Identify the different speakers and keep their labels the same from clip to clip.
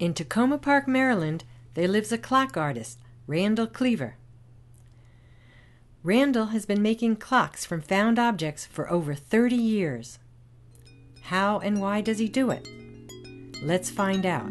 Speaker 1: In Takoma Park, Maryland, there lives a clock artist, Randall Cleaver. Randall has been making clocks from found objects for over 30 years. How and why does he do it? Let's find out.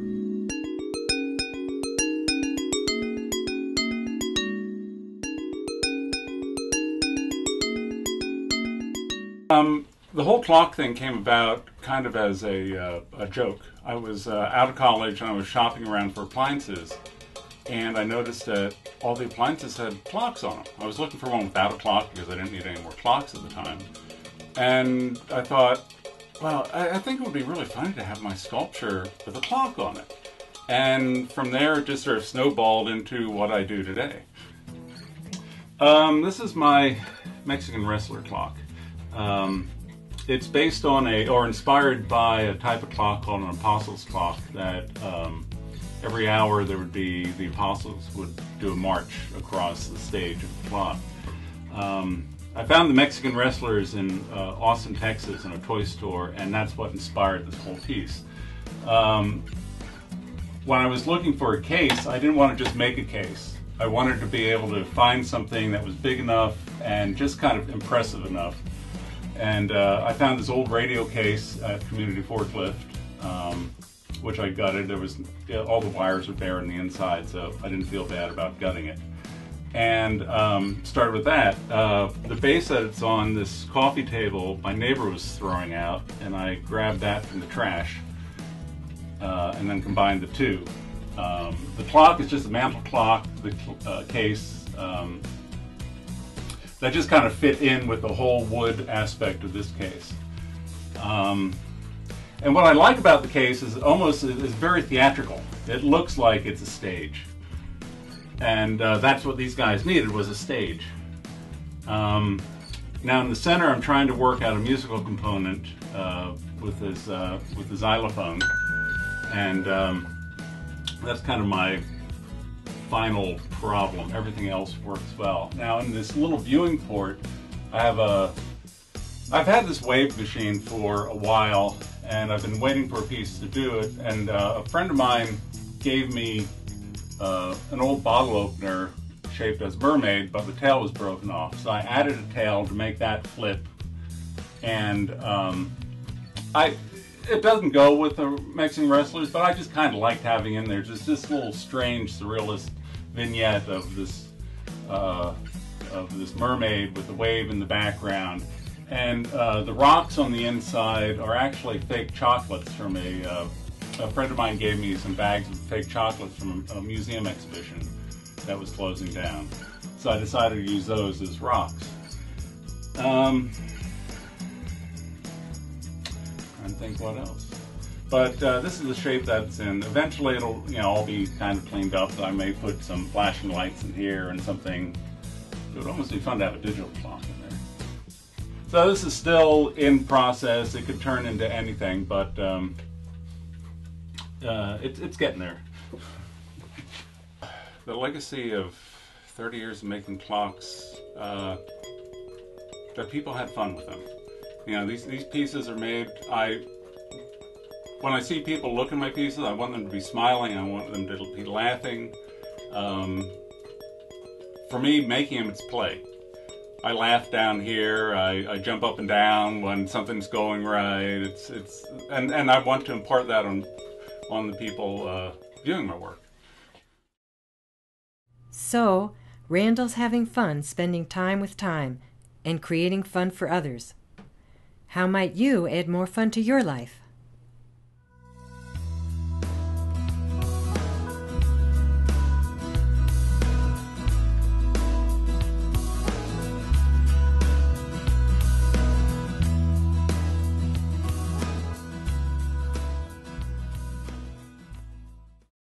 Speaker 2: The whole clock thing came about kind of as a joke. I was out of college and I was shopping around for appliances, and I noticed that all the appliances had clocks on them. I was looking for one without a clock because I didn't need any more clocks at the time. And I thought, well, I think it would be really funny to have my sculpture with a clock on it. And from there, it just sort of snowballed into what I do today. This is my Mexican wrestler clock. It's based on or inspired by a type of clock called an apostles' clock that every hour there would be, the apostles would do a march across the stage of the clock. I found the Mexican wrestlers in Austin, Texas in a toy store, and that's what inspired this whole piece. When I was looking for a case, I didn't want to just make a case. I wanted to be able to find something that was big enough and just kind of impressive enough. And I found this old radio case at Community Forklift, which I gutted. There was all the wires were bare on the inside, so I didn't feel bad about gutting it. And started with that. The base that it's on, this coffee table, my neighbor was throwing out, and I grabbed that from the trash, and then combined the two. The clock is just a mantle clock. The case. That just kind of fit in with the whole wood aspect of this case. And what I like about the case is is very theatrical. It looks like it's a stage. And that's what these guys needed, was a stage. Now in the center, I'm trying to work out a musical component with the xylophone. And that's kind of my final problem. Everything else works well. Now in this little viewing port, I've had this wave machine for a while, and I've been waiting for a piece to do it, and a friend of mine gave me an old bottle opener shaped as a mermaid, but the tail was broken off. So I added a tail to make that flip, and it doesn't go with the Mexican wrestlers, but I just kind of liked having in there just this little strange surrealist vignette of this mermaid with the wave in the background. And the rocks on the inside are actually fake chocolates from a friend of mine gave me some bags of fake chocolates from a museum exhibition that was closing down. So I decided to use those as rocks. Trying to think what else. But this is the shape that's in. Eventually it'll all be kind of cleaned up. So I may put some flashing lights in here and something. It would almost be fun to have a digital clock in there. So this is still in process. It could turn into anything, but it's getting there. The legacy of 30 years of making clocks, that people had fun with them. These pieces are made, when I see people look at my pieces, I want them to be smiling, I want them to be laughing. For me, making them, it's play. I laugh down here, I jump up and down when something's going right. And I want to impart that on the people viewing my work.
Speaker 1: So, Randall's having fun spending time with time and creating fun for others. How might you add more fun to your life?